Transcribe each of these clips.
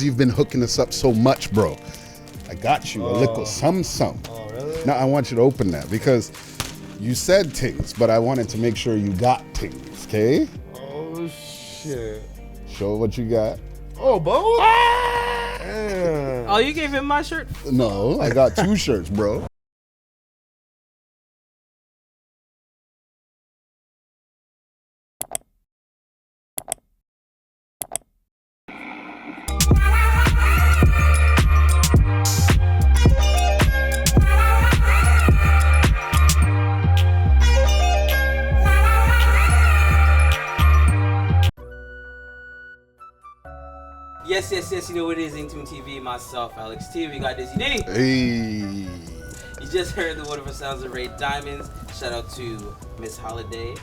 You've been hooking us up so much, bro. I got you a little some. Oh, really? Now I want you to open that because you said things, but I wanted to make sure you got things, okay? Oh, shit. Show what you got. Oh, both? Oh, you gave him my shirt? No, I got 2 shirts, bro. Yes, you know what it is, inTUNEtv, myself, Alex T. We got Dizzy D. Hey. You just heard the wonderful sounds of Ray Diamonds. Shout out to Miss Holiday.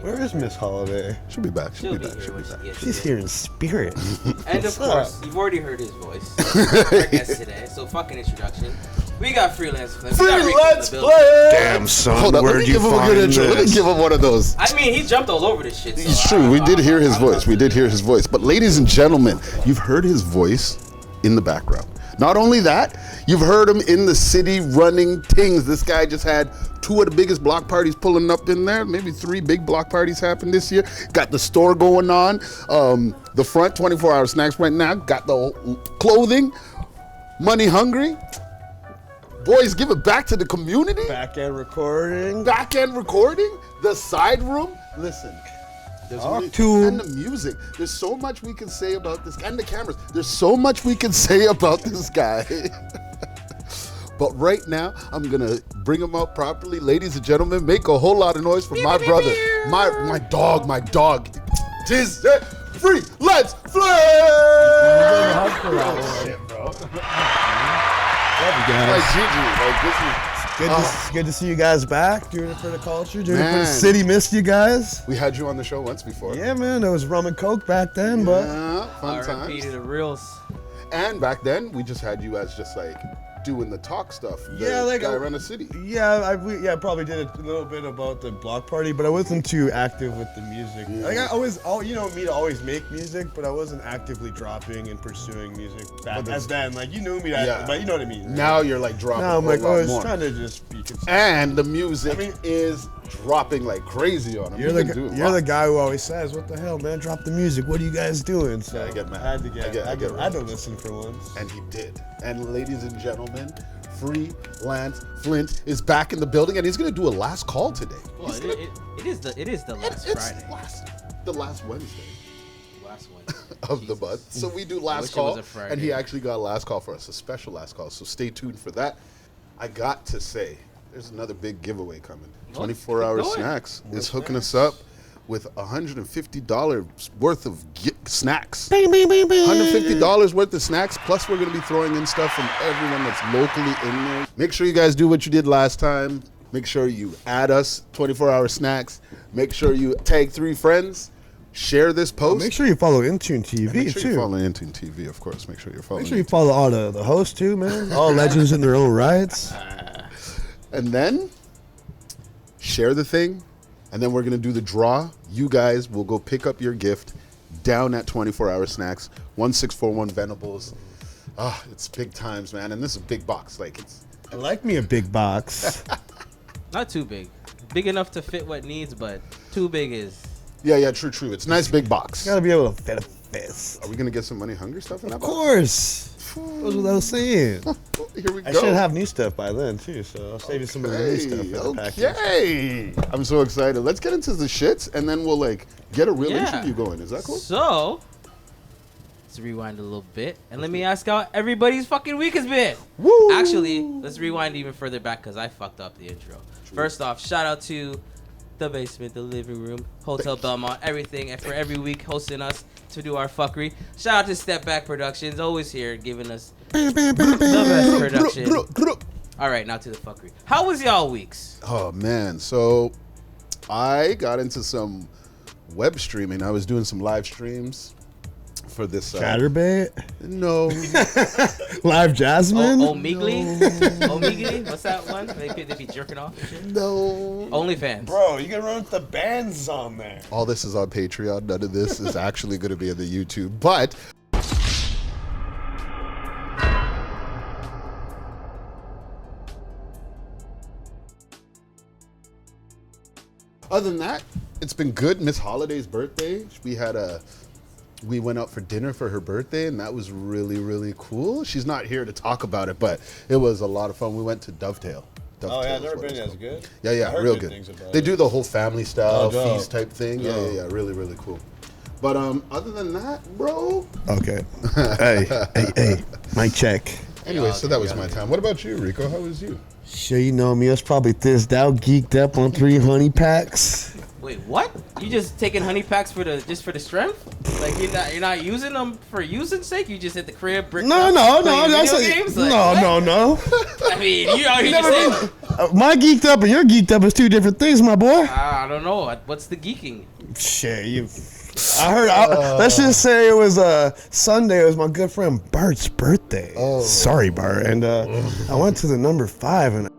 Where is Miss Holiday? She'll be back. She'll be here when she gets She's here. here in spirit. And of course, you've already heard his voice. Our guest today. So fucking introduction. We got Freelance Flint. Freelance Flint! Damn, son, Hold up, let where'd me you give him a find good intro. Let me this? give him one of those. I mean, he jumped all over this shit. So It's true. We did hear his voice. We did hear his voice. But ladies and gentlemen, you've heard his voice in the background. Not only that, you've heard him in the city running things. This guy just had 2 of the biggest block parties pulling up in there. Maybe 3 big block parties happened this year. Got the store going on. The front 24-hour snacks right now. Got the clothing. Money hungry. Boys, give it back to the community. Back-end recording. Back-end recording. The side room. Listen. There's and the music. There's so much we can say about this guy. And the cameras. There's so much we can say about this guy. But right now, I'm going to bring him up properly. Ladies and gentlemen, make a whole lot of noise for my brother. My dog. Tis Freelance Flint! Oh, shit, bro. Love you guys. Like Gigi. Like, this is... Good to see you guys back, doing it for the culture, doing it for the city. Missed you guys. We had you on the show once before. Yeah, man, there was rum and coke back then, but Fun R.I.P. times. to the reals. And back then, we just had you as just like doing the talk stuff. Yeah, like guy around the city. yeah, I probably did a little bit about the block party, but I wasn't too active with the music. Like I always, you know me to always make music, but I wasn't actively dropping and pursuing music back as then. Like you knew me, but you know what I mean. Right? Now you're like dropping. Now I'm a like, whole I lot was more. trying to just be consistent. And the music is dropping like crazy on him. You're the guy who always says, "What the hell, man? Drop the music. What are you guys doing?" So I get mad. I had to right. listen for once. And he did. And ladies and gentlemen, Freelance Flint is back in the building, and he's gonna do a last call today. Well, it is the last Friday. The last Wednesday Last one. of the month. So we do last wish it call, was a Friday. and he actually got a last call for us, a special last call. So stay tuned for that. I got to say, there's another big giveaway coming. 24-hour keep going. Snacks is hooking us up with $150 worth of snacks. $150 worth of snacks, plus we're going to be throwing in stuff from everyone that's locally in there. Make sure you guys do what you did last time. Make sure you add us, 24-hour snacks. Make sure you tag 3 friends. Share this post. Make sure you follow inTUNEtv Make sure too. you follow inTUNEtv, of course. Make sure you're following. Make sure you follow all the hosts too, man. All legends in their own rights. And then share the thing, and then we're gonna do the draw. You guys will go pick up your gift down at 24-hour snacks, 1641 Venables. It's big times, man, and this is a big box. Like I like me a big box. Not too big. Big enough to fit what needs, but too big is. yeah, true. It's a nice big box. Gotta be able to fit a fist. Are we gonna get some money hungry stuff in that Of box? course. Goes without saying. Here we go. I should have new stuff by then too, so I'll save you some of the new stuff in the package. Okay. I'm so excited. Let's get into the shits, and then we'll like get a real Yeah. interview going. Is that cool? So, let's rewind a little bit, and let me ask how everybody's fucking week has been. Woo! Actually, let's rewind even further back because I fucked up the intro. First off, shout out to the basement, the living room, Hotel Belmont, everything, and for every week hosting us to do our fuckery. Shout out to Step Back Productions, always here giving us the best production. All right, now to the fuckery. How was y'all weeks? Oh man, so I got into some web streaming. I was doing some live streams for this. Chatterbait? No. Live Jasmine? Omegle? Omegle? What's that one? They be jerking off and shit? No. OnlyFans. Bro, you can run with the bands on there. All this is on Patreon. None of this is actually going to be in the YouTube. But Other than that, it's been good. Miss Holiday's birthday, we went out for dinner for her birthday, and that was really, really cool. She's not here to talk about it, but it was a lot of fun. We went to Dovetail. Oh yeah, I've never been as good. Yeah, real good. They do the whole family style feast type thing. Oh. Yeah, really, really cool. But other than that, bro. Okay. hey, mic check. Anyway, so that was my time. What about you, Rico? How was you? Sure, you know me. I was probably thirsted out, geeked up on 3 honey packs. Wait, what? You just taking honey packs for the strength? Like you're not using them for using sake? You just hit the crib, brick No. That's games? Like, no. I mean, you just said. My geeked up and your geeked up is 2 different things, my boy. I don't know. What's the geeking? Shit, I heard. Let's just say it was Sunday. It was my good friend Bart's birthday. Oh. Sorry, Bart. And I went to the number 5 and.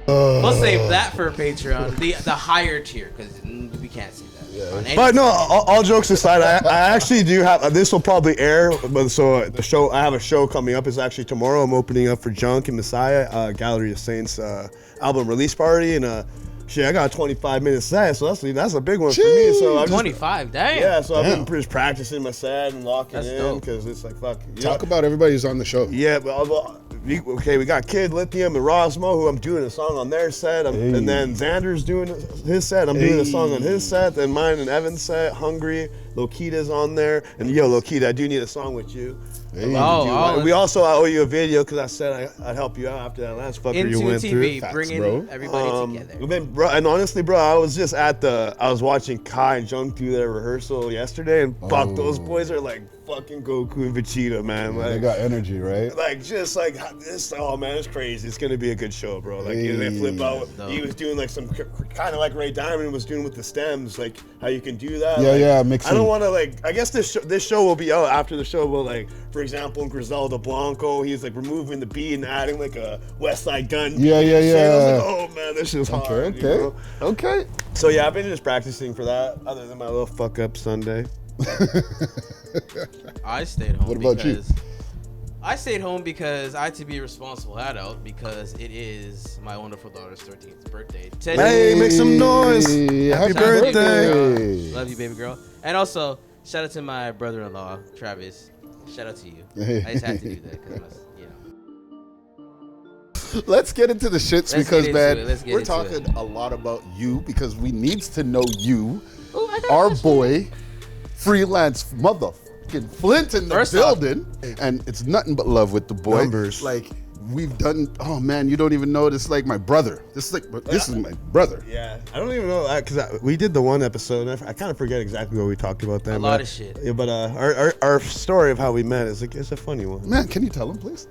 We'll save that for Patreon, the higher tier, because we can't see that. Yeah. But no, all jokes aside, I actually do have. This will probably air, but so the show. I have a show coming up. It's actually tomorrow. I'm opening up for Junk and Messiah, Gallery of Saints album release party, and shit, I got a 25-minute set, so that's a big one for me. So I'm 25, damn. Yeah, so I've been just practicing my set and locking in because it's like fuck. Talk about everybody who's on the show. Yeah, but we got Kid Lithium and Rosmo, who I'm doing a song on their set, and then Xander's doing his set. I'm doing a song on his set, then mine and Evan's set. Hungry, Lokita's on there, and yo, Lokita, I do need a song with you. Hey. We also I owe you a video because I said I'd help you out after that last fucker you went through. inTUNEtv, bringing everybody together. And honestly, bro, I was just I was watching Kai and Jung do their rehearsal yesterday, and fuck, those boys are like fucking Goku and Vegeta, man. Like, they got energy, right? Like just like this. Oh man, it's crazy. It's gonna be a good show, bro. Like they flip out. He was doing like some kind of like Ray Diamond was doing with the stems, like how you can do that. Yeah, mixing. I don't want to like. I guess this show will be out after the show. But like, for example, in Griselda Blanco, he's like removing the beat and adding like a West Side Gun. Yeah. I was like, oh man, this is hard. Okay. So yeah, I've been just practicing for that. Other than my little fuck up Sunday. I stayed home. What about you? I stayed home because I had to be a responsible adult because it is my wonderful daughter's 13th birthday. Hey, make some noise! Happy birthday! Love you, baby girl. And also, shout out to my brother-in-law, Travis. Shout out to you. I just had to do that because Let's get into the shits because, man, we're talking a lot about you because we needs to know you. Our boy, Freelance motherfucking Flint in the building. And it's nothing but love with the boy. Numbers. Like, we've done, oh man, you don't even know this. Like my brother. This is my brother. Yeah. I don't even know, because we did the one episode, and I kind of forget exactly what we talked about then. A lot of shit. Yeah, but our story of how we met is like, it's a funny one. Man, can you tell him, please?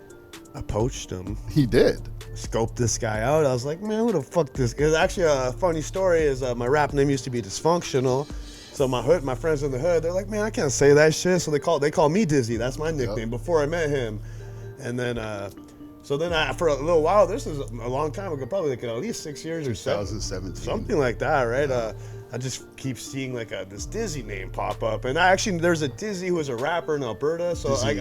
I poached him. He did. Scoped this guy out. I was like, man, who the fuck this guy? Actually, a funny story is my rap name used to be Dysfunctional. So my friends in the hood, they're like, man, I can't say that shit. So they call me Dizzy. That's my nickname before I met him. And then, for a little while, this is a long time ago, probably like at least 6 years or 2017. Something like that, right? I just keep seeing like this Dizzy name pop up. And there's a Dizzy who was a rapper in Alberta. So I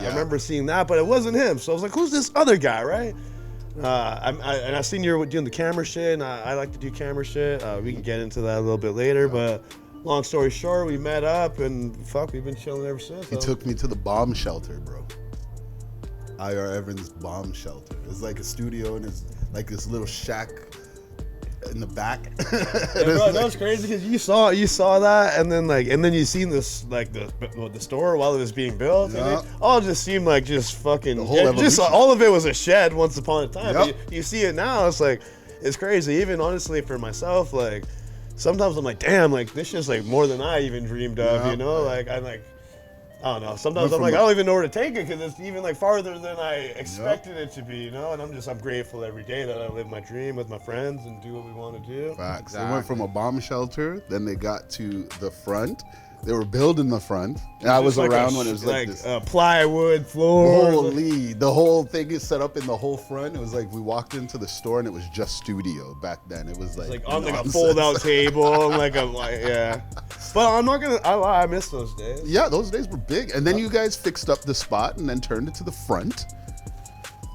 remember seeing that, but it wasn't him. So I was like, who's this other guy, right? And I seen you doing the camera shit, and I like to do camera shit. We can get into that a little bit later, but long story short, we met up, and fuck, we've been chilling ever since. He took me to the bomb shelter, bro. I.R. Evans bomb shelter. It's like a studio, and it's like this little shack in the back. Yeah, bro, that was crazy because you saw that, and then you seen this like the store while it was being built. Yeah. And it all just seemed like just fucking all of it was a shed once upon a time. Yep. But you see it now, it's crazy. Even honestly for myself, like sometimes I'm like, damn, like this is like more than I even dreamed of. You know, like I don't know. Sometimes I'm like, I don't even know where to take it because it's even like farther than I expected it to be, you know? And I'm grateful every day that I live my dream with my friends and do what we want to do. Facts. Exactly. They went from a bomb shelter, then they got to the front. They were building the front. And I was around when it was like this. Plywood floor. Holy, the whole thing is set up in the whole front. It was like we walked into the store and it was just studio back then. It was like on like a fold-out table and yeah. But I'm not gonna lie, I miss those days. Yeah, those days were big. And then you guys fixed up the spot and then turned it to the front.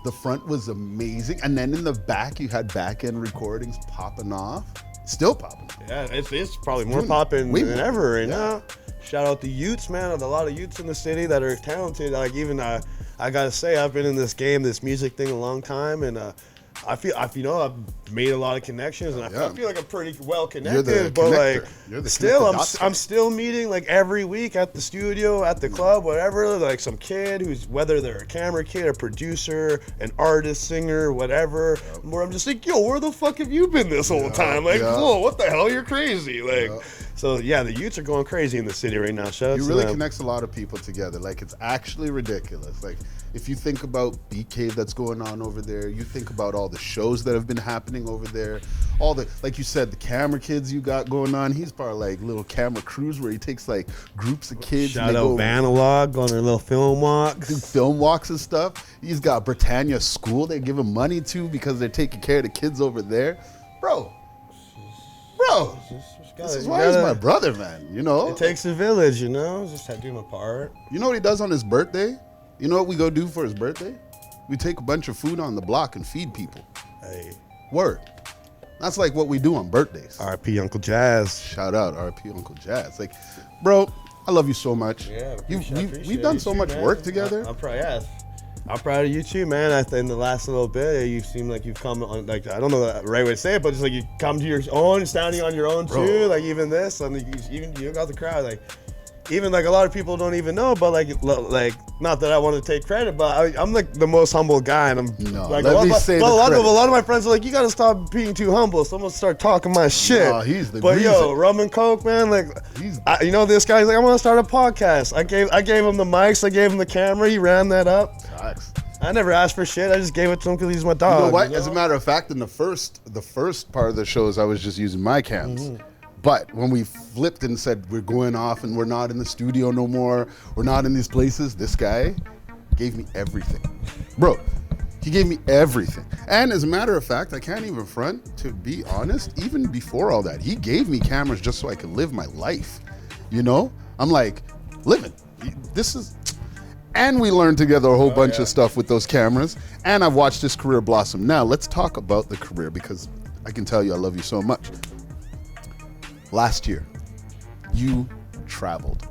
The front was amazing, and then in the back you had back end recordings popping off, still popping. Yeah, it's probably more popping than ever right now. Shout out the youths, man. There's a lot of youths in the city that are talented. Like even I gotta say, I've been in this game, this music thing, a long time, and I feel I've made a lot of connections, and I feel like I'm pretty well connected. But like, still, I'm still meeting like every week at the studio, at the club, whatever. Like some kid who's, whether they're a camera kid, a producer, an artist, singer, whatever. Where I'm just like, yo, where the fuck have you been this whole time? Like, whoa, what the hell? You're crazy. Like, so yeah, the youths are going crazy in the city right now. Shout out to them. Really connects a lot of people together. Like, it's actually ridiculous. Like, if you think about Beat Cave that's going on over there, you think about all the shows that have been happening over there, all the, like you said, the camera kids you got going on. He's part of like little camera crews where he takes like groups of kids. Shout out Vanalog on their little film walks. Do film walks and stuff. He's got Britannia School they give him money to because they're taking care of the kids over there. Bro. This is why he's my brother, man. You know? It takes a village, you know? Just had to do my part. You know what he does on his birthday? You know what we go do for his birthday? We take a bunch of food on the block and feed people. Hey. Word. That's like what we do on birthdays. R.I.P. Uncle Jazz. Shout out R.I.P. Uncle Jazz. Like, bro, I love you so much. Yeah, we've done so much work together. I'm proud of you too, man. I think in the last little bit, you seem like you've come on, like, I don't know the right way to say it, but just like you come to your own, standing on your own too. Like even this, and even you got the crowd, like. Even like a lot of people don't even know, but like not that I want to take credit, but I'm like the most humble guy, and I'm like a lot of my friends are like, you gotta stop being too humble. Someone start talking my shit. No, he's the but reason. Yo, rum and coke, man. Like, you know, this guy's like, I want to start a podcast. I gave him the mics, I gave him the camera. He ran that up. Facts. I never asked for shit. I just gave it to him because he's my dog. You know what? You know? As a matter of fact, in the first part of the shows, I was just using my cams. Mm-hmm. But when we flipped and said we're going off and we're not in the studio no more, we're not in these places, this guy gave me everything. Bro, he gave me everything. And as a matter of fact, I can't even front, to be honest, even before all that, he gave me cameras just so I could live my life. You know? I'm like, living. This is... And we learned together a whole bunch of stuff with those cameras. And I've watched his career blossom. Now, let's talk about the career because I can tell you I love you so much. Last year, you traveled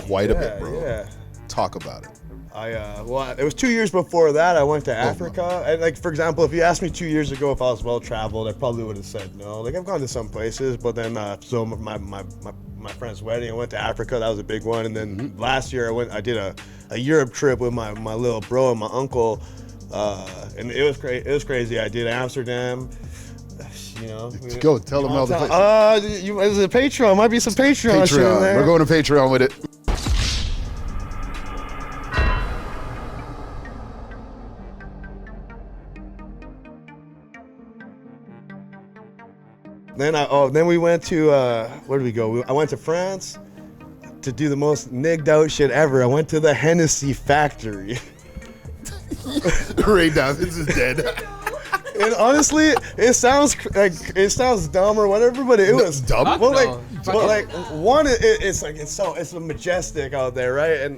quite a bit, bro. Yeah. Talk about it. Well, it was 2 years before that. I went to Africa, and like for example, if you asked me 2 years ago if I was well traveled, I probably would have said no. Like I've gone to some places, but then so my friend's wedding, I went to Africa. That was a big one, and then last year I did a Europe trip with my little bro and my uncle, and it was great. It was crazy. I did Amsterdam. You know, go tell them all the places. Is it Patreon? Might be some Patreon shit in there. We're going to Patreon with it. Then we went to where did we go? I went to France to do the most nigged out shit ever. I went to the Hennessy factory. Ray Davids is dead. And honestly, it sounds dumb or whatever, but it was dumb. Well, it's a majestic out there, right?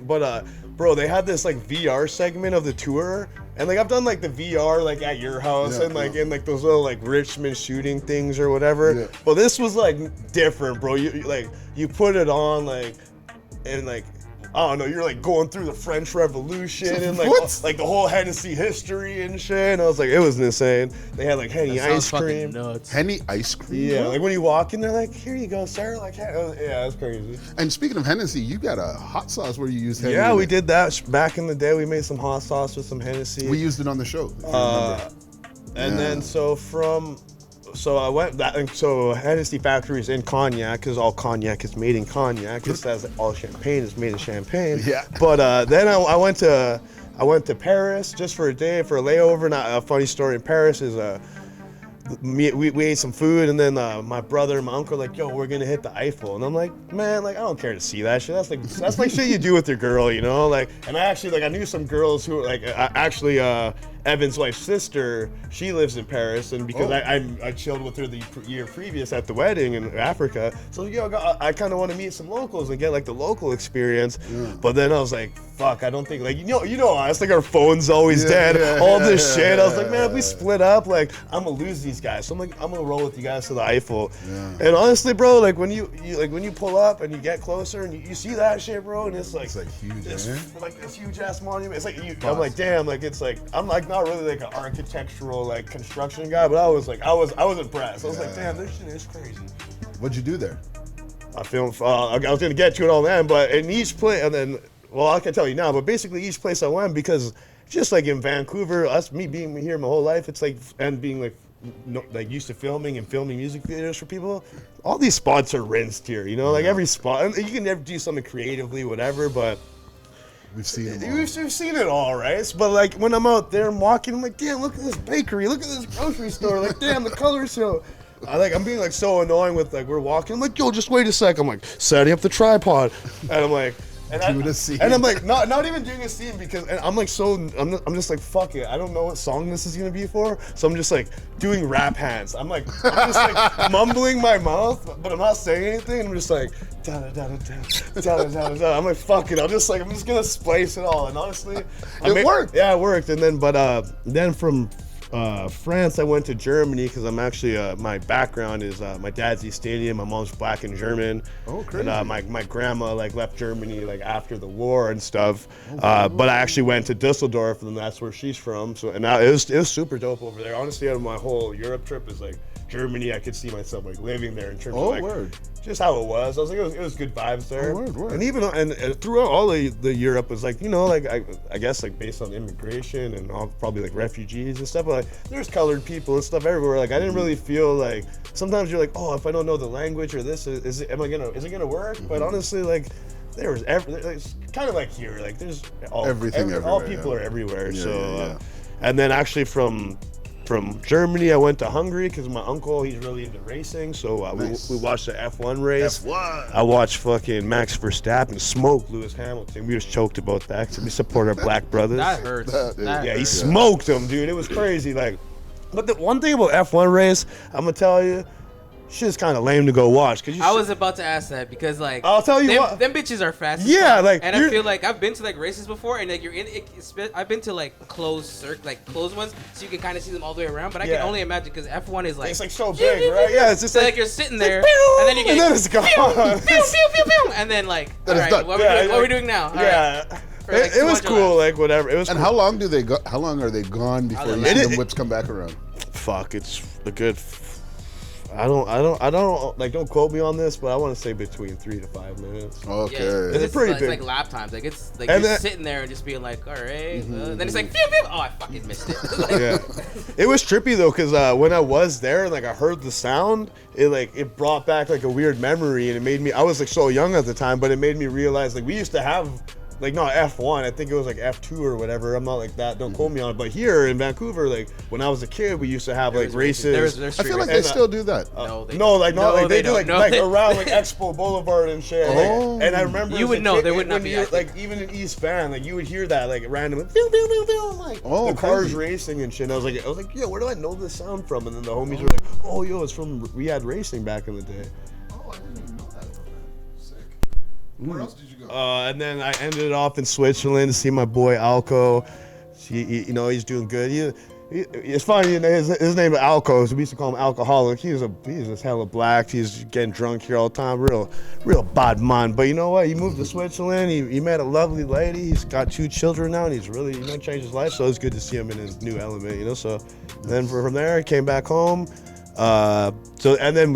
Bro, they had this like VR segment of the tour, and like I've done like the VR like at your house in like those little like Richmond shooting things or whatever. Yeah. But this was like different, bro. You put it on like, and like. I don't know, you're like going through the French Revolution and like the whole Hennessy history and shit. And I was like, it was insane. They had like Henny ice cream. Henny ice cream? Yeah, like when you walk in, they're like, here you go, sir. Like, yeah, it's crazy. And speaking of Hennessy, you got a hot sauce where you use Hennessy. Yeah, we did that back in the day. We made some hot sauce with some Hennessy. We used it on the show, if you remember. And then So I went so Hennessy factory is in Cognac because all cognac is made in Cognac. It says all champagne is made in Champagne. Yeah. But then I went to Paris just for a day for a layover. Now a funny story in Paris is we ate some food and then my brother and my uncle were like, yo, we're gonna hit the Eiffel, and I'm like, man, like I don't care to see that shit. That's like shit you do with your girl, you know? Like, and I knew some girls who were like actually Evan's wife's sister, she lives in Paris, and because I chilled with her the year previous at the wedding in Africa, so I kind of want to meet some locals and get like the local experience. But then I was like, fuck, I don't think like you know us, like our phone's always dead, all this shit. I was like, man, if we split up, like I'm gonna lose these guys. So I'm like, I'm gonna roll with you guys to the Eiffel. And honestly, bro, like when you pull up and you get closer and you see that shit, bro, and it's like huge, like this huge ass monument. It's like I'm like, damn, like it's like I'm like not really like an architectural like construction guy, but I was impressed. I was like, damn, this shit is crazy. What'd you do there? I filmed. I was gonna get to it all then, but in each place, and then I can tell you now, but basically each place I went, because just like in Vancouver, me being here my whole life, it's like, and being like used to filming music videos for people, all these spots are rinsed here, you know, like every spot, and you can never do something creatively, whatever, but we've seen it all. We've seen it all, right? But like when I'm out there and walking, I'm like, damn, look at this bakery, look at this grocery store, like damn, the colors so. I'm being like so annoying with like we're walking. I'm like, yo, just wait a sec. I'm like setting up the tripod, and I'm like, and I'm like not even doing a scene because I'm like I'm just like fuck it. I don't know what song this is gonna be for, so I'm just like doing rap hands. I'm just like mumbling my mouth, but I'm not saying anything. I'm just like da da da da da da da. I'm like fuck it. I'm just gonna splice it all. And honestly, it worked. Yeah, it worked. And then from France, I went to Germany because I'm actually my background is my dad's East Stadium, my mom's black and German. Oh, crazy. And my grandma like left Germany like after the war and stuff. But I actually went to Dusseldorf, and that's where she's from. So it was super dope over there. Honestly, out of my whole Europe trip is like Germany. I could see myself like living there in terms of like just how it was. I was like, it was good vibes there. Word. And even and throughout all the Europe was like, you know, like I guess like based on immigration and all, probably like refugees and stuff, but like there's colored people and stuff everywhere. Like I didn't really feel like, sometimes you're like, oh, if I don't know the language or this, is it gonna work? But honestly, like there was it's kind of like here, like there's everything everywhere. All people are everywhere. Yeah. And then actually from Germany, I went to Hungary because my uncle, he's really into racing. So we watched the F1 race. F1. I watched fucking Max Verstappen smoke Lewis Hamilton. We was choked about that because we support our black brothers. That hurts. He smoked him, dude. It was crazy. Like, but the one thing about F1 race, I'm gonna tell you, shit's kind of lame to go watch. I was about to ask that because like I'll tell you what, them bitches are fast. Yeah, like, and I feel like I've been to like races before, and like I've been to like closed ones, so you can kind of see them all the way around. But I can only imagine because F1 is like it's like so big, right? Yeah, it's just so like you're sitting there, and then you get and then it's gone, and then like Then all it's right, done. what are we doing now? All right. It was cool, like whatever. It was. And cool. how long do they go? How long are they gone before you see them whips come back around? Fuck, it's a good. I don't like, don't quote me on this, but I want to say between 3 to 5 minutes. Okay. Yeah, it's pretty big. It's like lap times. Like it's like and you're sitting there and just being like, all right. Then it's like, pew, pew. Oh, I fucking missed it. Yeah, it was trippy though, because when I was there and like I heard the sound, it brought back like a weird memory, and it made me. I was like so young at the time, but it made me realize like we used to have. Like not F1, I think it was like F2 or whatever. I'm not like that. Don't quote me on it. But here in Vancouver, like when I was a kid, we used to have like races. I feel like they still do that. They do like around like Expo Boulevard and shit. Oh. And I remember you would know there would not be like even in East Van, like you would hear that like randomly, pew, pew, pew, pew, like the cars racing and shit. And I was like, yeah, where do I know this sound from? And then the homies were like, oh, yo, it's from we had racing back in the day. Oh, I didn't even know that. Sick. Where else did you go? And then I ended off in Switzerland to see my boy Alco. He's doing good. It's funny, his name is Alco, so we used to call him alcoholic. He's just hella black. He's getting drunk here all the time. Real bad man. But you know what? He moved to Switzerland. He met a lovely lady. He's got 2 children now, and he's really changed his life. So it's good to see him in his new element. So then from there, I came back home. And then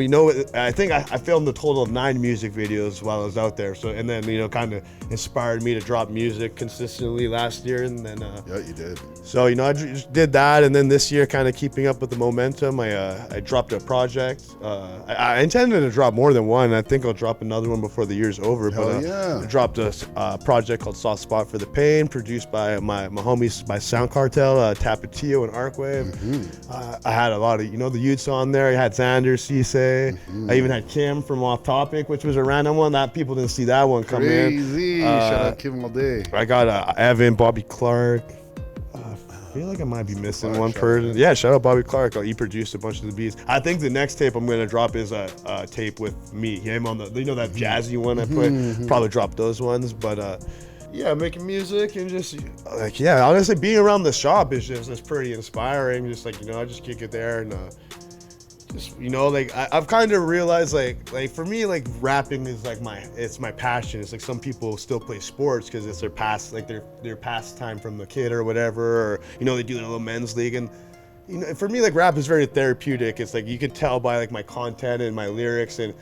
I think I filmed a total of 9 music videos while I was out there. So, and then, kind of inspired me to drop music consistently last year. And then, yeah, you did. So, I just did that. And then this year, kind of keeping up with the momentum, I dropped a project. I intended to drop more than one. I think I'll drop another one before the year's over. I dropped a project called Soft Spot for the Pain, produced by my homies by Sound Cartel, Tapatio and Arcwave. Mm-hmm. I had a lot of, the youths on there. I had Xander, Cisse. I even had Kim from Off Topic, which was a random one. That people didn't see that one come in. Shout out Kim all day. I got Evan, Bobby Clark. feel like I might be missing Clark, one shout out person. him. Yeah, shout out Bobby Clark. He produced a bunch of the beats. I think the next tape I'm gonna drop is a tape with me, him on the, you know, that jazzy one I put. Probably drop those ones, but yeah, making music and just like, yeah, honestly, being around the shop is just pretty inspiring. Just like, you know, I just kick it there and just, you know, like I've kind of realized like for me, like rapping is like it's my passion. It's like some people still play sports because it's their their pastime from the kid or whatever, or, you know, they do their little men's league. And, you know, for me, like rap is very therapeutic. It's like you could tell by like my content and my lyrics, and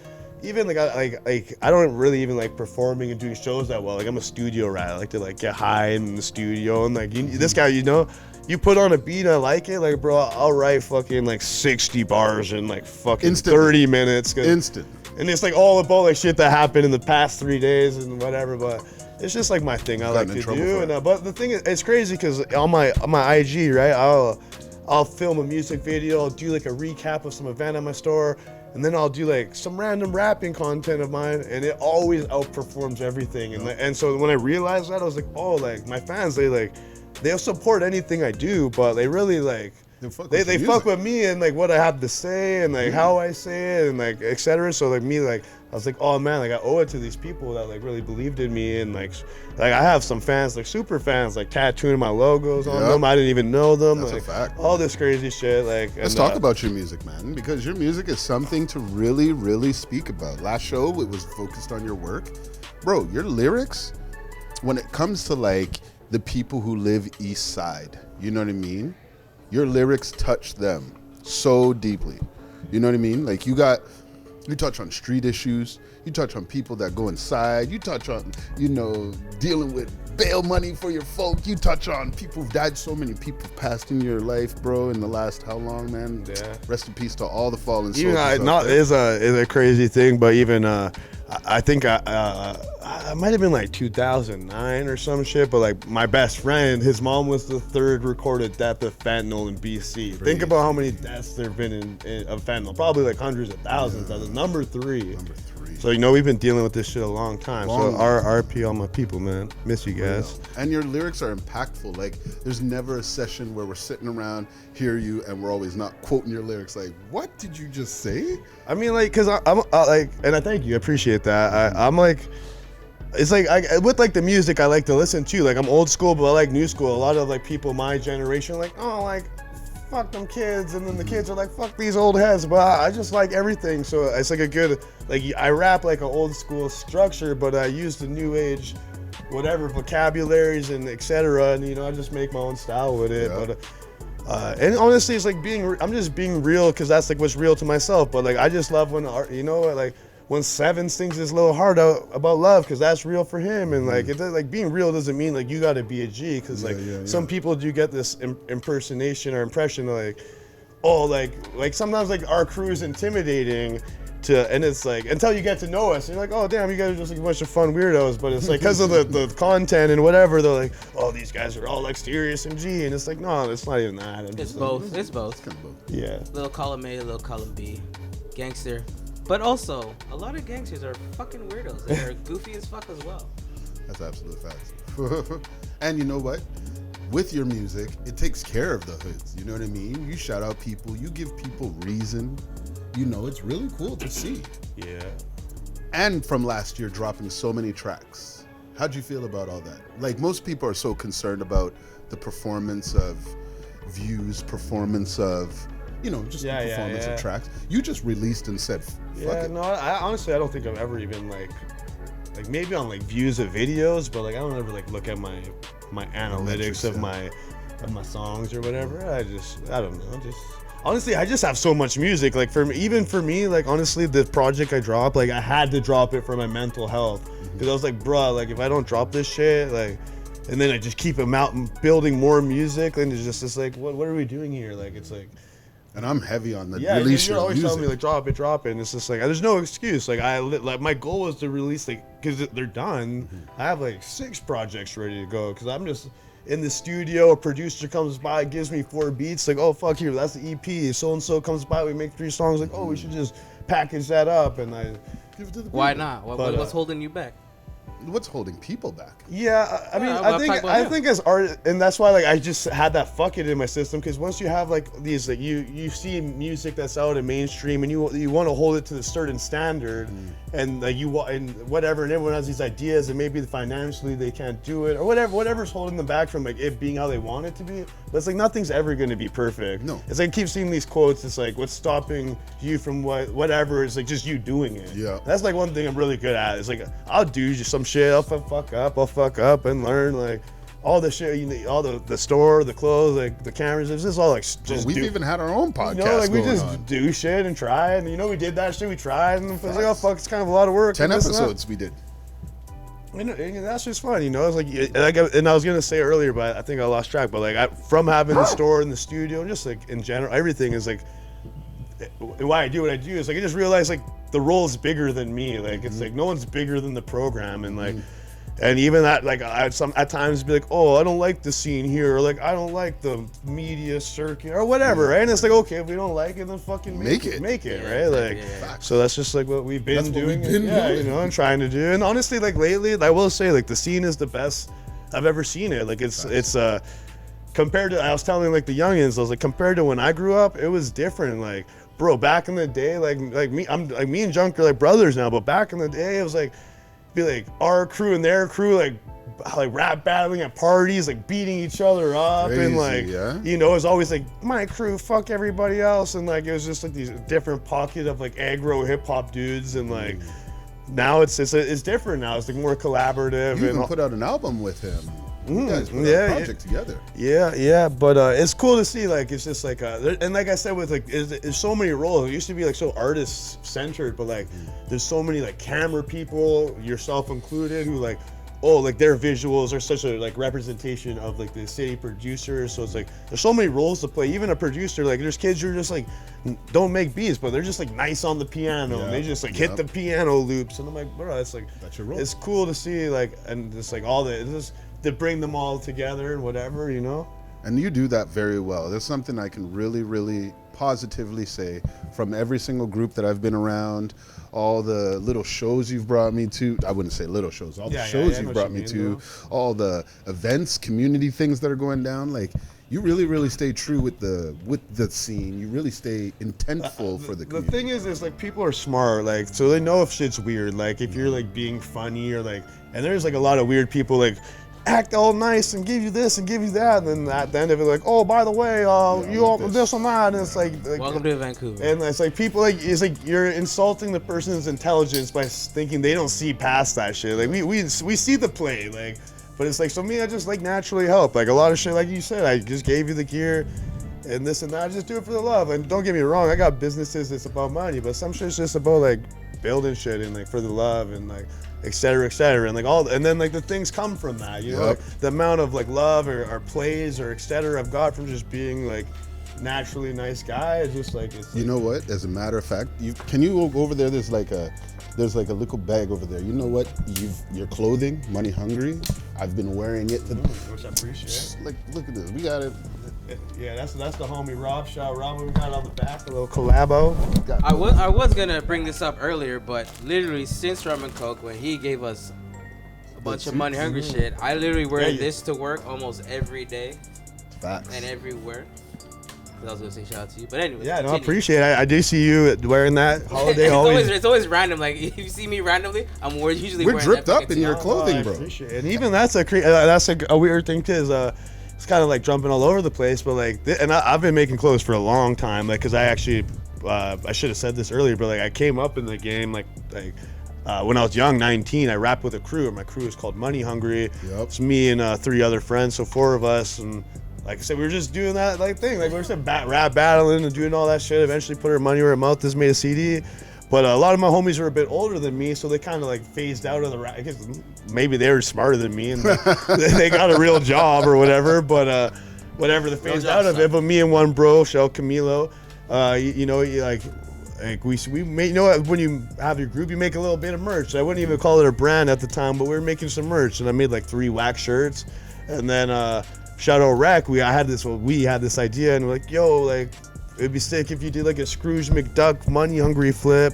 even like I don't really even like performing and doing shows that well. Like I'm a studio rat. I like to like get high in the studio and like this guy, you know. You put on a beat, I like it, like, bro, I'll write fucking like 60 bars in like fucking Instantly. 30 minutes. Instant. And it's like all about like shit that happened in the past 3 days and whatever, but it's just like my thing I like to do. And but the thing is, it's crazy because on my IG, right, I'll film a music video, I'll do like a recap of some event at my store, and then I'll do like some random rapping content of mine, and it always outperforms everything. And so when I realized that, I was like, oh, like my fans, they'll support anything I do, but they really like they fuck with me and like what I have to say and like how I say it and like etc. So like me, like I was like, oh man, like I owe it to these people that like really believed in me, and like I have some fans, like super fans, like tattooing my logos on them. I didn't even know them. That's like, a fact. all this crazy shit. Like Let's talk about your music, man, because your music is something to really, really speak about. Last show, it was focused on your work. Bro, your lyrics, when it comes to like the people who live East Side, you know what I mean? Your lyrics touch them so deeply. You know what I mean? Like you touch on street issues, you touch on people that go inside, you touch on, you know, dealing with bail money for your folk, you touch on people who've died. So many people passed in your life, bro, in the last how long, man? Yeah. Rest in peace to all the fallen soldiers. Is a crazy thing, but even I think I might have been like 2009 or some shit, but like my best friend, his mom was the third recorded death of fentanyl in BC. Think about how many deaths there have been of fentanyl. Probably like hundreds of thousands. That was number three. So, you know, we've been dealing with this shit a long time. So RP all my people, man. Miss you guys. And your lyrics are impactful. Like there's never a session where we're sitting around, hear you, and we're always not quoting your lyrics. Like, what did you just say? I mean, like, cause I'm like, and I thank you, I appreciate that. I'm like, it's like with like the music I like to listen to. Like I'm old school, but I like new school. A lot of like people my generation are like, oh, like fuck them kids, and then the kids are like, fuck these old heads. But I just like everything, so it's like a good, like I rap like an old school structure, but I use the new age, whatever vocabularies and etc. And you know, I just make my own style with it. Yeah. But and honestly, it's like I'm just being real because that's like what's real to myself. But like I just love when you know, like when Seven sings his little heart out about love, because that's real for him. And like like being real doesn't mean like you got to be a G, because some people do get this impersonation or impression of like, oh, like sometimes like our crew is intimidating and it's like until you get to know us, and you're like, oh damn, you guys are just like a bunch of fun weirdos. But it's like because of the content and whatever, they're like, oh, these guys are all like serious and G, and it's like, no, it's not even that. It's both. It's both. Yeah. Little column A, little column B, gangster. But also, a lot of gangsters are fucking weirdos. They're goofy as fuck as well. That's absolute facts. And you know what? With your music, it takes care of the hoods. You know what I mean? You shout out people. You give people reason. You know, it's really cool to see. Yeah. And from last year, dropping so many tracks. How'd you feel about all that? Like, most people are so concerned about the performance of views, performance of... you know, just the performance of tracks. You just released and said, fuck it. No, I honestly, I don't think I've ever even like maybe on like views of videos, but like I don't ever like look at my analytics of my songs or whatever. I don't know. Honestly, I just have so much music. Like for me, like honestly, the project I dropped, like I had to drop it for my mental health, because I was like, bruh, like if I don't drop this shit, like, and then I just keep them out and building more music, then it's like, what are we doing here? Like it's like. And I'm heavy on the release your music. You're always telling me like drop it, and it's just like there's no excuse. Like my goal was to release like, because they're done. I have like 6 projects ready to go, because I'm just in the studio. A producer comes by, gives me 4 beats, like, oh fuck, here, that's the EP. So and so comes by, we make 3 songs, like, oh, we should just package that up, and I give it to the people. Why not? What's holding you back? what's holding people back? Yeah, I mean, Yeah, I think as art, and that's why like I just had that fuck it in my system, because once you have like these like you see music that's out in mainstream and you want to hold it to a certain standard, and like and whatever, and everyone has these ideas and maybe financially they can't do it or whatever's holding them back from like it being how they want it to be. But it's like nothing's ever going to be perfect. No, it's like I keep seeing these quotes. It's like what's stopping you from whatever is like just you doing it. Yeah, that's like one thing I'm really good at. It's like I'll do just some shit. I'll fuck up and learn like all the shit. You need all the store, the clothes, like the cameras. It's just all like just. We've even had our own podcast. You know, like we just on. do shit and try, and you know we did that shit. We tried, and it's like oh fuck, it's kind of a lot of work. 10 episodes we did. And that's just fun, you know. It's like and I was gonna say earlier, but I think I lost track. But like from having the store and the studio, and just like in general, everything is like why I do what I do is like I just realized like the role is bigger than me. Like it's like no one's bigger than the program, and like. And even that, like, at times be like, oh, I don't like the scene here, or like, I don't like the media circuit, or whatever, right? And it's like, okay, if we don't like it, then fucking make it, right? Like, so that's just like what we've been doing, you know, and trying to do. And honestly, like lately, I will say, like, the scene is the best I've ever seen it. Like, it's compared to, I was telling like the youngins, I was like, compared to when I grew up, it was different. Like, bro, back in the day, like me and Junk are like brothers now, but back in the day, it was like. Be like our crew and their crew like rap battling at parties, like beating each other up. Crazy, and like you know, it was always like my crew fuck everybody else, and like it was just like these different pocket of like aggro hip hop dudes, and like now it's different now. It's like more collaborative. You even put out an album with him. You guys put out a project together. Yeah, but it's cool to see. Like it's just like and like I said, with like there's so many roles. It used to be like so artist centered, but like there's so many like camera people, yourself included, who like like their visuals are such a like representation of like the city producers. So it's like there's so many roles to play. Even a producer, like there's kids who are just like don't make beats, but they're just like nice on the piano. And they just like hit the piano loops, and I'm like, bro, it's like that's your role. It's cool to see like and just like all the to bring them all together and whatever, you know? And you do that very well. There's something I can really, really positively say from every single group that I've been around, all the little shows you've brought me to. I wouldn't say little shows, all the shows you've brought me to, all the events, community things that are going down. Like, you really, really stay true with the scene. You really stay intentful for the community. The thing is like people are smart, like, so they know if shit's weird. Like, if you're like being funny or like, and there's like a lot of weird people like, act all nice and give you this and give you that, and then at the end of it, like, oh, by the way, you all this and that, and it's like welcome to Vancouver. And it's like people like it's like you're insulting the person's intelligence by thinking they don't see past that shit. Like we see the play, like, but it's like, so me, I just like naturally help. Like a lot of shit, like you said, I just gave you the gear and this and that. I just do it for the love. And don't get me wrong, I got businesses that's about money, but some shit's just about like building shit and like for the love and like et cetera, and like all, and then like the things come from that, you know, like, the amount of like love or plays or et cetera I've got from just being like naturally nice guy. It's just like, it's you know what? As a matter of fact, can you go over there? There's like a little bag over there. You know what? Your clothing, Money Hungry. I've been wearing it. Which I appreciate. Like, look at this. We got it. Yeah, that's the homie Rob. Shout out Rob. We got it on the back, a little collabo. I was gonna bring this up earlier, but literally since Rum and Coke, when he gave us a bunch of Money Hungry shit, I literally wear this to work almost every day. Facts. And everywhere. I was gonna say shout out to you, but anyway. Yeah, no, I appreciate it. I do see you wearing that holiday. It's always random. Like if you see me randomly, we're wearing dripped that up in your clothing, bro. And even that's a weird thing too. Is it's kind of like jumping all over the place, but like, and I've been making clothes for a long time. Like, cause I actually, I should have said this earlier, but like I came up in the game like when I was young, 19. I rapped with a crew, and my crew is called Money Hungry. It's me and 3 other friends, so 4 of us, and. Like I said, we were just doing that like thing. Like we were just rap battling and doing all that shit. Eventually put our money where our mouth is, made a CD. But a lot of my homies were a bit older than me, so they kind of like phased out of the rap. I guess maybe they were smarter than me and they got a real job or whatever. But whatever, they phased out of it. But me and one bro, Shell Camilo, you know, like we made, you know, when you have your group, you make a little bit of merch. I wouldn't even call it a brand at the time, but we were making some merch, and I made like 3 wax shirts, and then. Shout out Rec, we had this idea, and we're like, yo, like, it'd be sick if you did like a Scrooge McDuck Money Hungry flip,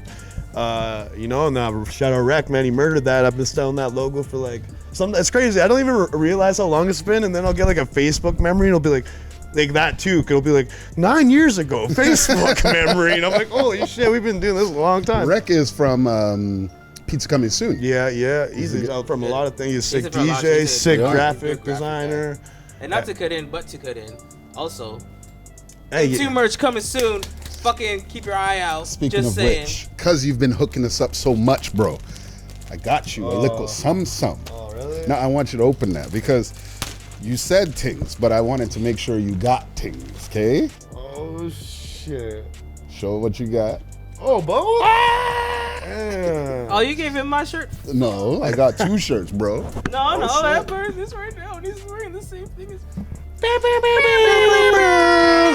You know, and now Shadow Wreck, man, he murdered that. I've been selling that logo for like it's crazy. I don't even realize how long it's been, and then I'll get like a Facebook memory, and it'll be like that too. It'll be like 9 years ago, Facebook memory, and I'm like, holy shit, we've been doing this a long time. Wreck is from Pizza Coming Soon. Yeah, he's from a lot of things. He's a sick DJ, sick graphic designer. And not to cut in, but to cut in. Also, hey, two merch coming soon. Fucking keep your eye out. Speaking Just of saying. which, because you've been hooking us up so much, bro, I got you a little some. Oh, really? Now I want you to open that because you said things, but I wanted to make sure you got things, okay? Oh, shit. Show what you got. Oh, both? Ah! Oh, you gave him my shirt? No, I got 2 shirts, bro. No, that bird is right now. And he's wearing the same thing as.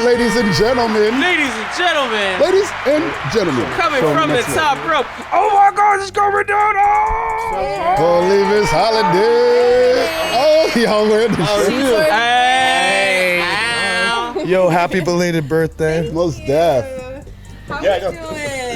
Ladies and gentlemen. Coming from the top rope. Oh my God, it's coming down. Oh! Holy Miss Holiday. Oh, y'all wearing the shirt. Hey! Yo, happy belated birthday. Most deaf. How you doing?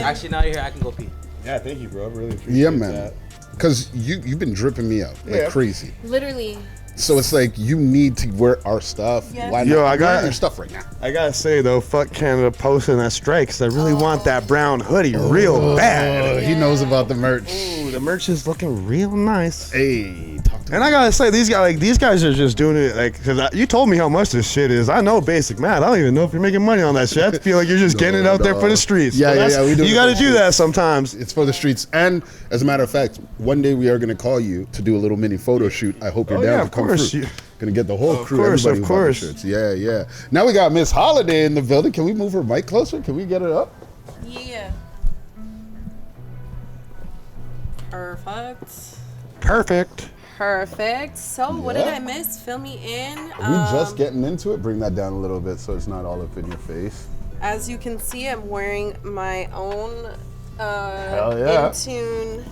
Actually, now you're here. I can go pee. Yeah, thank you, bro. I really appreciate Yeah, man. that. Because you've been dripping me out like crazy. Literally. So it's like you need to wear our stuff. Yes. Why Yo, not? I got your stuff right now. I gotta say though, fuck Canada posting that strike, cause I really want that brown hoodie real bad. He knows about the merch. Ooh, the merch is looking real nice. Hey, talk to me. And I gotta say, these guys are just doing it cause you told me how much this shit is. I know basic math. I don't even know if you're making money on that shit. I feel like you're just getting it out there for the streets. Yeah, we do. You gotta do that sometimes. It's for the streets. And as a matter of fact, one day we are gonna call you to do a little mini photo shoot. I hope you're down to come through. Gonna get the whole crew, everybody of course. who bought the shirts. Yeah. Now we got Miss Holiday in the building. Can we move her mic closer? Can we get it up? Yeah. Perfect. So what did I miss? Fill me in. Are we just getting into it? Bring that down a little bit so it's not all up in your face. As you can see, I'm wearing my own Hell yeah. Intune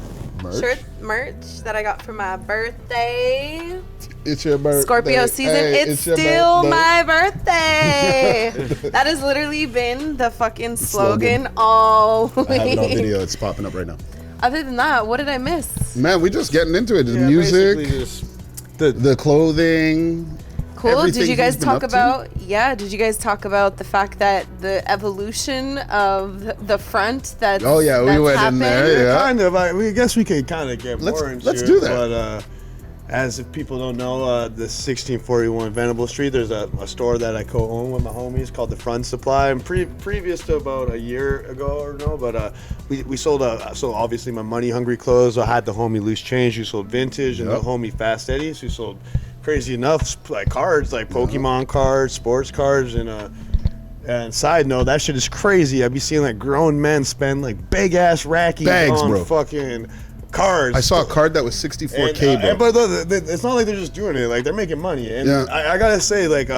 merch that I got for my birthday. It's your birthday. Scorpio season. Hey, it's your still birthday. my birthday. That has literally been the fucking slogan all week. I have it on video. It's popping up right now. Other than that, what did I miss? Man, we just getting into it. The basically music, just the clothing. Cool. everything Did you guys he's been talk up to? about? Yeah. Did you guys talk about the fact that the evolution of the front? That's Oh, yeah, we that's went in happened? there, yeah. kind of. I guess we could kind of get more into let's it. do that. But as if people don't know, the 1641 Venable Street, there's a store that I co-own with my homies called the Front Supply. And previous to about a year ago or no, but we sold so obviously my money hungry clothes. I had the homie Loose Change who sold vintage, and the homie Fast Eddie's who sold, crazy enough, like cards, like Pokemon cards, sports cards, and side note, that shit is crazy. I be seeing like grown men spend like big ass rackies Bags, on bro. fucking cards. I saw a card that was 64K, bro. But it's not like they're just doing it; like they're making money. And Yeah. I gotta say, like,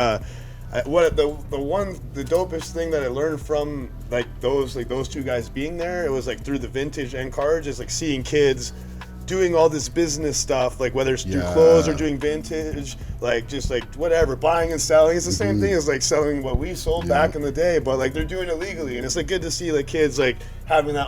what the dopest thing that I learned from those two guys being there, it was like through the vintage and cards, is like seeing kids doing all this business stuff, like whether it's through clothes or doing vintage, like just like whatever, buying and selling. It's the same thing as like selling what we sold back in the day, but like they're doing it legally, and it's like good to see like kids like having that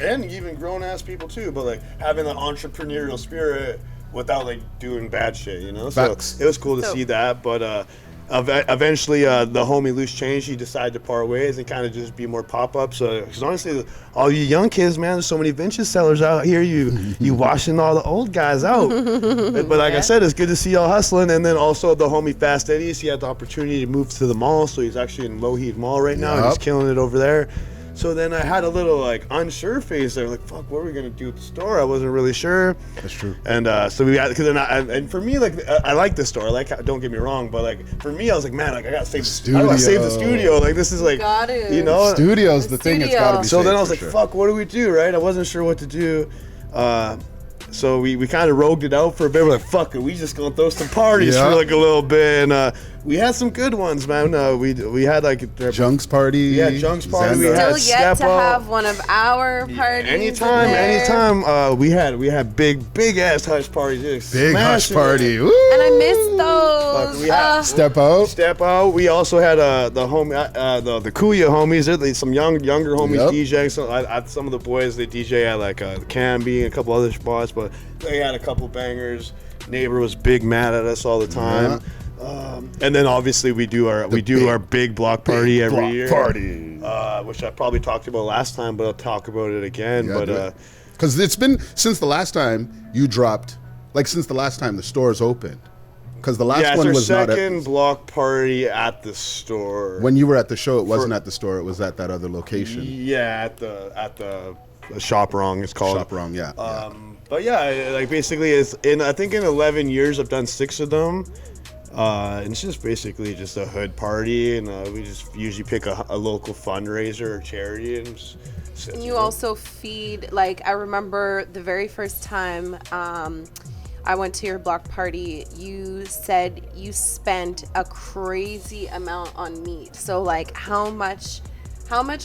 and even grown ass people too, but like having that entrepreneurial spirit without like doing bad shit, you know. Facts. So it was cool to see that, but eventually the homie Loose Change, he decided to part ways and kind of just be more pop-ups. Because honestly, all you young kids, man, there's so many vintage sellers out here. You washing all the old guys out. But like I said, it's good to see y'all hustling. And then also the homie Fast Eddie's, he had the opportunity to move to the mall, so he's actually in Lougheed Mall right now, and he's killing it over there. So then I had a little like unsure phase there, like fuck, what are we gonna do at the store? I wasn't really sure. That's true. And so we got, because then and for me, like I like the store, like don't get me wrong, but like for me, I was like, man, like I gotta save the studio. Like this is like, you know, Studio's the thing. It's gotta be. So then I was saved like, for sure. fuck, what do we do, right? I wasn't sure what to do. so we kind of rogued it out for a bit. We're like, fuck it, we just gonna throw some parties Yeah. for like a little bit, and we had some good ones, man. We had like Junks party. Yeah, Junks party. We Xander. had Still yet to Step Up. have one of our parties. Anytime. We had big ass hush parties. Big hush Smashing party. it. Woo! And I missed those. Fuck, we had- Step out. Step out. We also had the homie, the Kuya homies. They're some younger homies Yep. DJing. So some of the boys they DJ at like Canby and a couple other spots, but they had a couple bangers. Neighbor was big mad at us all the time. And then obviously we do our big block party every block year. Party. Which I probably talked about last time, but I'll talk about it again. Yeah, but because it's been since the last time you dropped, like since the last time the stores opened. Because the last yeah, it's one our was not second at, block party at the store. when you were at the show. It wasn't at the store. It was at that other location. Yeah, at the Shop Wrong. It's called Shop Wrong. Yeah. But yeah, like basically, I think in 11 years I've done 6 of them. And it's just basically just a hood party, and we just usually pick a local fundraiser or charity. And You also feed, like, I remember the very first time I went to your block party, you said you spent a crazy amount on meat. So, like, how much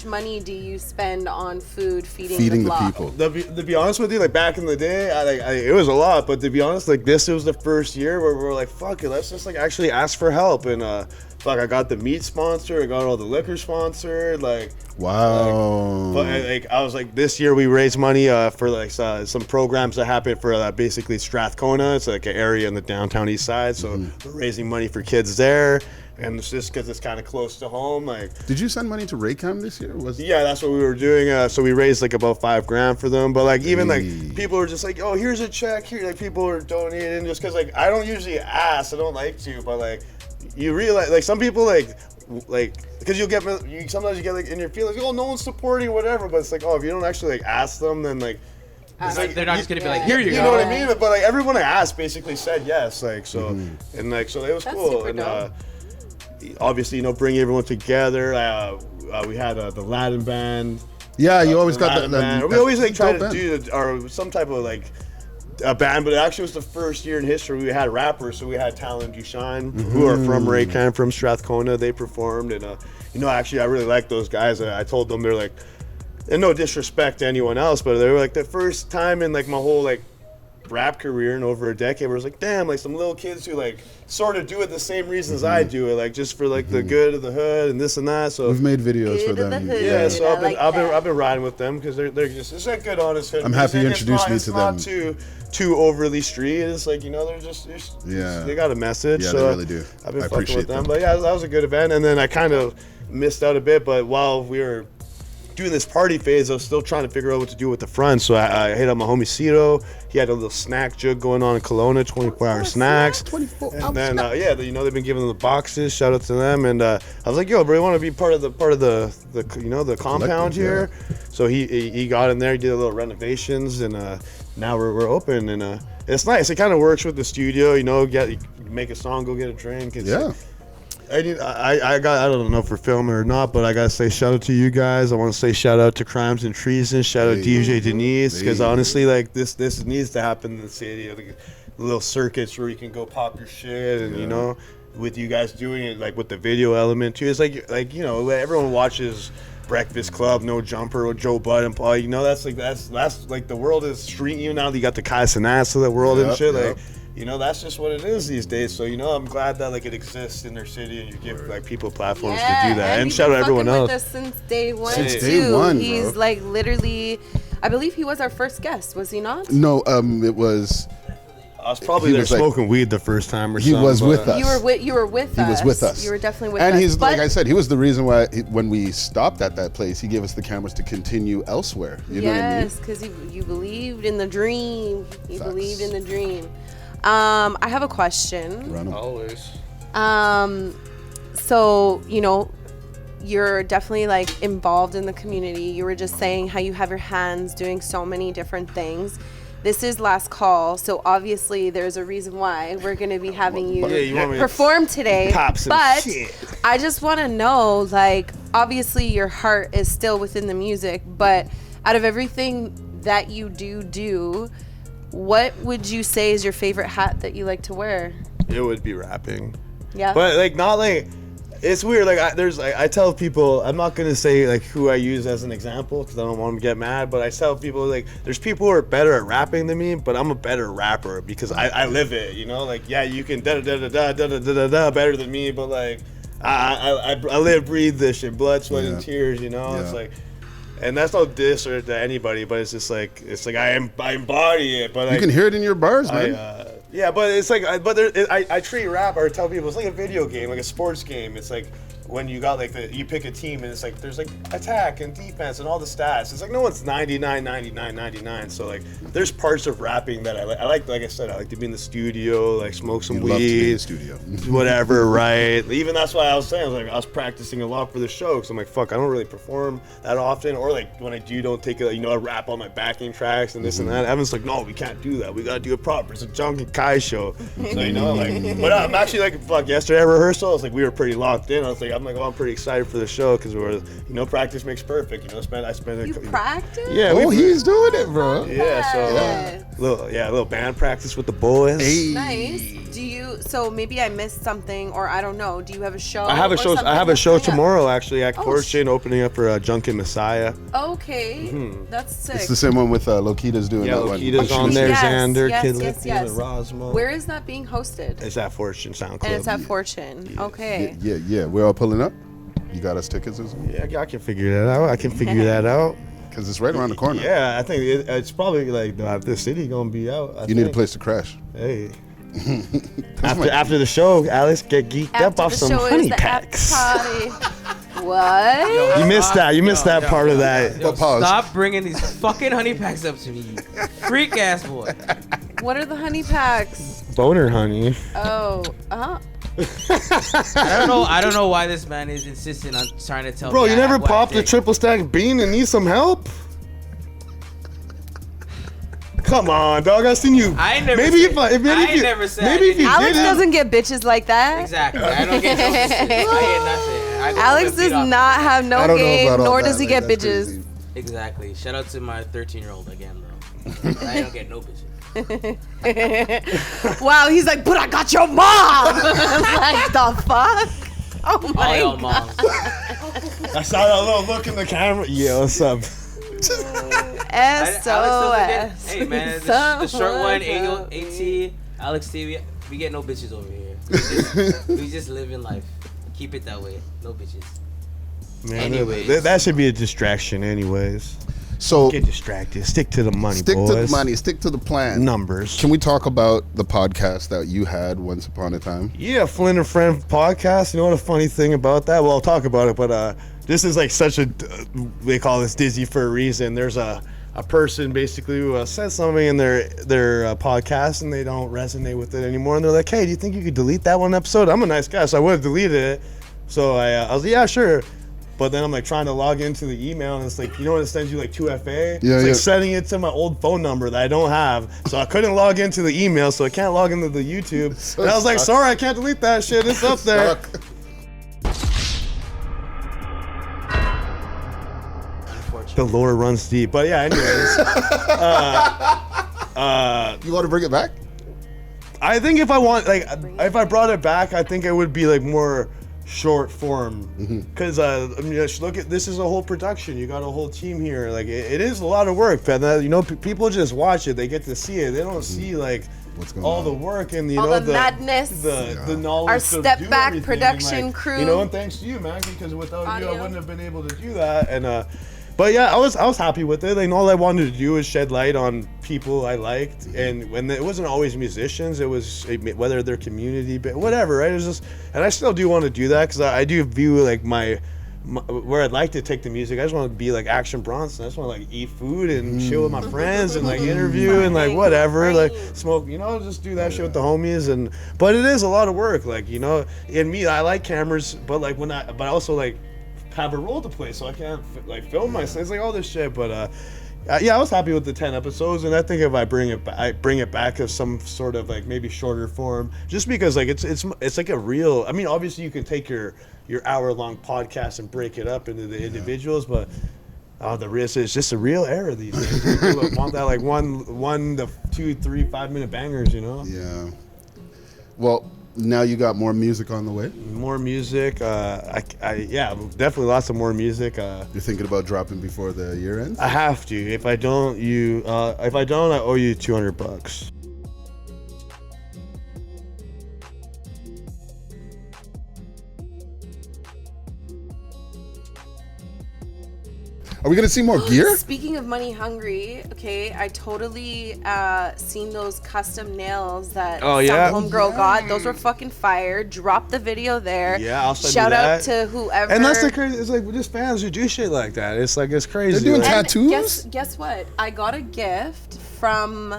money do you spend on food feeding the block? people? To be honest with you, like back in the day, it was a lot. But to be honest, like this was the first year where we were like, fuck it, let's just like actually ask for help. And fuck, I got the meat sponsor, I got all the liquor sponsored, like. Wow. But like I was like, this year we raised money for like some programs that happen for basically Strathcona. It's like an area in the downtown east side, so we're raising money for kids there. And it's just because it's kind of close to home. Like, Did you send money to Raycam this year? yeah, that's what we were doing. So we raised like about $5,000 for them. But like even Hey. like people were just like, oh, here's a check here. Like people are donating just because like I don't usually ask. I don't like to, but like you realize like some people like because sometimes you get like in your feelings, oh, no one's supporting whatever. But it's like, oh, if you don't actually like ask them, then like. It's like, They're not just gonna be like, here you go. You know what I mean? But like everyone I asked basically said yes. Like so, and like so it was That's cool. super And dope. obviously, bring everyone together. We had the Latin band. Yeah, you always got Latin that. band. We always like try dope to band. do or some type of like a band, but it actually was the first year in history we had rappers. So we had Talon Dushine, who are from Raycam, from Strathcona. They performed, and actually I really like those guys. I told them they're like, and no disrespect to anyone else, but they were like the first time in like my whole like rap career in over a decade where it's like, damn, like some little kids who like sort of do it the same reasons I do it, like just for like the good of the hood and this and that. So We've made videos Good for of the them. hood. yeah, so I like I've that. been riding with them because they're just it's like good honest hood. I'm happy you music. introduced me It's to not them. too overly street. It's like they're just Yeah. they got a message. Yeah, so they really do. I've been I fucking appreciate with them. them. But yeah, that was a good event. And then I kind of missed out a bit. But while we were doing this party phase, I was still trying to figure out what to do with the front. So I hit up my homie Cito. He had a little snack jug going on in Kelowna, 24-hour snacks. 24 And hours. then they've been giving them the boxes. Shout out to them. And I was like, yo, bro, you want to be part of the compound Collective, here? So he got in there. He did a little renovations, and now we're open. And it's nice. It kind of works with the studio. You make a song, go get a drink. It's Yeah. I don't know if we're filming or not, but I gotta say shout out to you guys. I want to say shout out to Crimes and Treason. Shout out Hey. DJ Denise, because Hey. honestly, like this needs to happen in the city. Like, little circuits where you can go pop your shit, and with you guys doing it like with the video element too. It's like everyone watches Breakfast Club, No Jumper, with Joe Bud and Paul. That's like the world is street. Now you got the Kai Cenat of the world and Yep, shit. yep. Like. That's just what it is these days. So, I'm glad that like it exists in their city and you give like people platforms to do that. And he's shout been out everyone fucking else. with us since day one. Since too. day one, He's bro. like literally, I believe he was our first guest, was he not? No, it was. I was probably He there was, like- smoking weed the first time or He something. was with but- us. You were with He us. was with us. You were definitely with and us. And he's, But like I said, he was the reason why when we stopped at that place, he gave us the cameras to continue elsewhere. You know what I mean? yes, because you believed in the dream. You Facts. believed in the dream. I have a question. Run 'em. Always. So, you're definitely like involved in the community. You were just saying how you have your hands doing so many different things. This is last call, so obviously there's a reason why we're going to be having you, Yeah, you want me to perform today. pop some But shit. I just want to know, like, obviously your heart is still within the music, but out of everything that you do, what would you say is your favorite hat that you like to wear? It would be rapping. Yeah. But like not like it's weird. Like I tell people, I'm not gonna say like who I use as an example because I don't want them to get mad. But I tell people like there's people who are better at rapping than me, but I'm a better rapper because I live it. You know, like yeah, you can da da da da da da da da better than me, but like I live, breathe this shit, blood, sweat, and tears. You know, it's like. And that's no diss or to anybody, but it's just like I embody it. But you can hear it in your bars, man. Yeah, but it's like I treat rap or tell people it's like a video game, like a sports game. It's like when you got like you pick a team and it's like there's like attack and defense and all the stats. It's like no one's 99, 99, 99. So like there's parts of rapping that I like I said, I like to be in the studio, like smoke some weed. Love to be in the studio. Whatever, right? Even that's why I was saying I was practicing a lot for the show because I'm like fuck, I don't really perform that often, or like when I don't take it, I rap on my backing tracks and this and that. Evan's like, no, we can't do that. We gotta do it proper. It's a Junk and Kai show. So like, but I'm actually like fuck. Yesterday at rehearsal, I was like we were pretty locked in. I'm like, I'm pretty excited for the show because we're, practice makes perfect. I spent You practice? Yeah, he's doing it, bro. Yeah, so little band practice with the boys. Hey. Nice. So maybe I missed something, or I don't know. Do you have a show? I have a show. I have a show tomorrow actually at Fortune, opening up for Junk and Messiah. Okay, that's sick. It's the same one with Lokita's doing that one. Lokita's on there. Yes, Xander, yes, Kid yes, Lippy, yes. Rosmo. Where is that being hosted? It's at Fortune Sound Club. And it's at Fortune. Okay. Yeah. We're all pulling up. You got us tickets as well? Yeah, I can figure that out. Because it's right around the corner. Yeah, I think it's probably like the city gonna be out. You need a place to crash. Hey. after the show, Alex, get geeked up off some honey packs. What? You missed that. You missed that part of that. Yo, Pause. stop bringing these fucking honey packs up to me, you freak ass boy. What are the honey packs? Boner honey. Oh, I don't know why this man is insisting on trying to tell me. Bro, you never what I popped a think. triple stack bean and need some help? Come on, dog. I seen you. I ain't never maybe said- if I, maybe I if ain't you, never said maybe I if you Alex did it. doesn't get bitches like that. Exactly. I don't get no bitches. I get nothing. I go Alex home and beat does off. not have I no don't know game, about all nor that. does he Like, get that's bitches. crazy. Exactly. Shout out to my 13-year-old again, bro. I don't get no bitches. Wow, he's like, but I got your mom. Like the fuck? Oh All my y'all god. moms. I saw that little look in the camera. Yeah, what's up? Alex doesn't get, SOS. hey man, the short one, AT, Alex TV, we get no bitches over here. We just live in life. Keep it that way. No bitches. Man, Anyways. that should be a distraction anyways. So Get distracted. Stick to the money, stick boys. to the money. Stick to the plan. Numbers. Can we talk about the podcast that you had once upon a time? Yeah, Flint and Friend podcast. You know what a funny thing about that? Well, I'll talk about it, but this is like such a, they call this Dizzy for a reason. There's a person basically who says something in their podcast and they don't resonate with it anymore. And they're like, hey, do you think you could delete that one episode? I'm a nice guy, so I would have deleted it. So I was like, yeah, sure. But then I'm like trying to log into the email and it's like, when it sends you like 2FA? Yeah, it's like yeah. sending it to my old phone number that I don't have. So I couldn't log into the email, so I can't log into the YouTube. So and I was like, stuck. sorry, I can't delete that shit. It's up there. Stuck. The lore runs deep. But yeah, anyways. You want to bring it back? I think if I brought it back, I think it would be like more short form. Because just look at, this is a whole production. You got a whole team here. Like it is a lot of work. But people just watch it. They get to see it. They don't see like What's going all on? the work and All the madness. the knowledge. Our to step do back everything. production Like, crew. and thanks to you, man. Because without you, I Audio. wouldn't have been able to do that. And but yeah, I was happy with it. Like all I wanted to do was shed light on people I liked, and when it wasn't always musicians, it was whether they're community, but whatever, right? It was just, and I still do want to do that because I do view like my where I'd like to take the music. I just want to be like Action Bronson. I just want to like eat food and chill with my friends and like interview and like whatever, like smoke, just do that shit with the homies. And but it is a lot of work, like and me, I like cameras, but like but I also like have a role to play, so I can't like film myself. It's like all this shit, but yeah, I was happy with the 10 episodes, and I think if I bring it back as some sort of like maybe shorter form, just because like it's like a real. I mean, obviously you can take your hour-long podcast and break it up into the individuals, but Oh, the real, it's just a real era these days. People want that like 1 to 2, 3, 5 minute bangers, you know? Yeah. Well, now you got more music on the way. More music. Yeah, definitely lots of more music. You're thinking about dropping before the year ends? I have to. If I don't, I owe you $200. Are we gonna see more gear? Speaking of money hungry, okay, I totally seen those custom nails that Oh, yeah? some homegirl got. Those were fucking fire. Drop the video there. Yeah, I'll send Shout you out that. to whoever. And that's the crazy. It's like we're just fans who do shit like that. It's like it's crazy. They're doing like, tattoos? Guess what? I got a gift from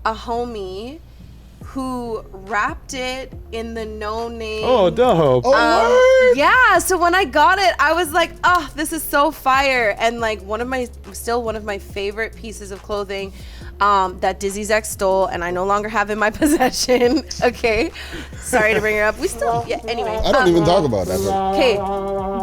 a homie who wrapped it in the No Name. oh, dope. Oh, word? Yeah, so when I got it, I was like, oh, this is so fire. And like one of my favorite pieces of clothing that Dizzy's ex stole and I no longer have in my possession. Okay. Sorry to bring her up. We still, yeah, anyway. I don't even talk about that. Okay,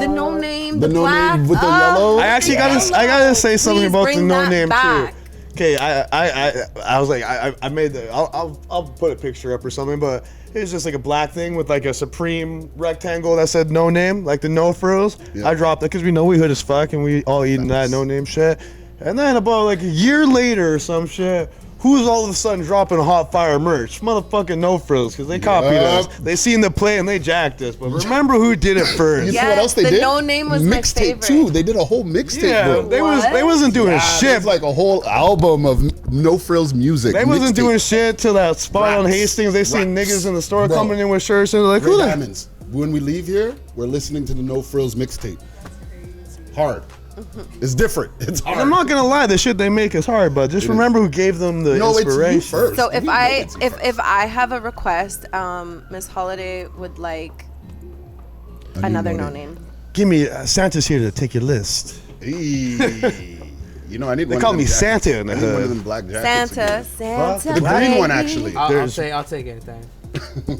the No Name, the No black. Name with the yellow? I actually gotta say something Please about the bring No that Name back. too. Okay, I was like, I made the, I'll put a picture up or something, but it was just like a black thing with like a Supreme rectangle that said No Name, like the no frills. Yeah. I dropped it because we know we hood as fuck and we all eating that No Name shit. And then about like a year later or some shit, who's all of a sudden dropping hot fire merch? Motherfucking No Frills, because they copied us. They seen the play and they jacked us. But remember who did it first? You see Yes, what else they the did? No Name was my mixtape favorite. too. They did a whole mixtape. Yeah, bro. they What? wasn't doing Yeah, shit. it's like a whole album of No Frills music. They wasn't mixtape. doing shit till that spot on Raps. Hastings. They seen Raps. niggas in the store Bro. coming in with shirts and they're like, Ray who the Diamonds. When we leave here, we're listening to the No Frills mixtape. Hard. It's different. It's hard. I'm not gonna lie, the shit they make is hard, but just remember who gave them the No, it's inspiration. you first. So We if know I it's you first. if I have a request, Miss Holiday would like another No Name. Give me Santa's here to take your list. Hey. You know, I need They one call of them me jackets. Santa in the I need one of hood. them black jackets. Santa, again. Santa. The green one, baby. actually. I'll take anything.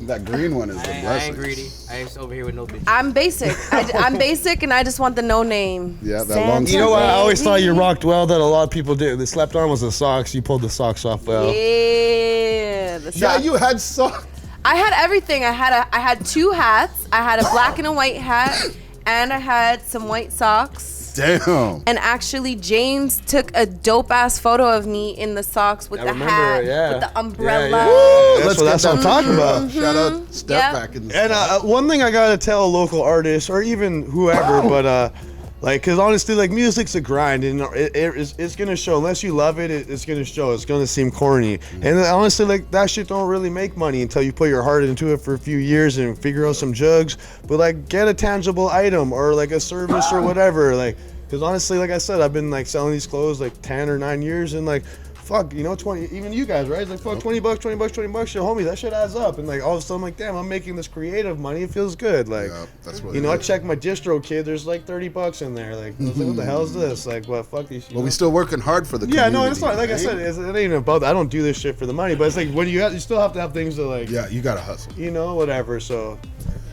That green one is the I ain't blessing. greedy. I ain't over here with no bitch. I'm basic. I'm basic, and I just want the No Name. Yeah, that long You know what? I always baby. thought you rocked well that a lot of people did. The slept on was the socks. You pulled the socks off well. Yeah. The Yeah, sock. you had socks. I had everything. I had 2 hats. I had a black and a white hat, and I had some white socks. Damn. And actually, James took a dope ass photo of me in the socks with I the remember hat, it, yeah. with the Yeah, umbrella. yeah. Let's That's what I'm talking about. Shout out Step Yeah. back in the And one thing I gotta tell local artists or even whoever, but like, cause honestly, like music's a grind, and it's gonna show. Unless you love it, it's gonna show. It's gonna seem corny, and honestly, like that shit don't really make money until you put your heart into it for a few years and figure out some jugs. But like, get a tangible item or like a service or whatever, like. Cause honestly, like I said, I've been like selling these clothes like 10 or 9 years, and like, fuck, you know, 20. Even you guys, right? It's like fuck, $20, $20, $20. Shit, homie, that shit adds up. And like all of a sudden, I'm like, damn, I'm making this creative money. It feels good. Like, Yeah, that's what you it know, I is. checked my distro kid. There's like $30 in there. Like, I was like, what the hell is this? Like, what? Fuck these. Well, we still working hard for the Yeah, community. no, it's not. Like I right? said, it ain't even about that. I don't do this shit for the money, but it's like when you still have to have things to like, Yeah, you gotta hustle. you know, whatever. So.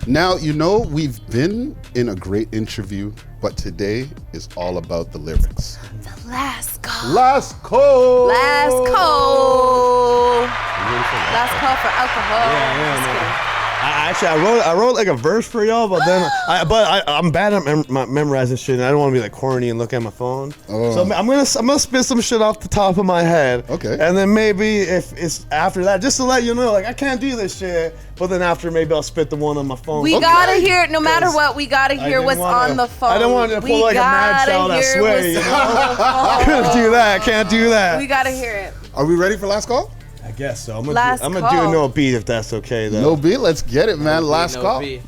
Now, you know, we've been in a great interview, but today is all about the lyrics. The last call. Last call. Last call. Last call for alcohol. Yeah, Just man. kidding. I wrote like a verse for y'all, but then I'm bad at memorizing shit, and I don't want to be like corny and look at my phone. Oh. So I'm gonna spit some shit off the top of my head. Okay. And then maybe if it's after that, just to let you know, like I can't do this shit. But then after, maybe I'll spit the one on my phone. We Okay. gotta hear, no matter 'Cause what, we gotta I hear didn't what's wanna- on the phone. I don't want to pull We like a mad gotta shout. I hear swear, what's you on know. the phone. Can't do that. Can't do that. We gotta hear it. Are we ready for last call? I guess so. I'm Last gonna call. do no beat if that's okay though. No beat. Let's get it, man. Last No call. beef.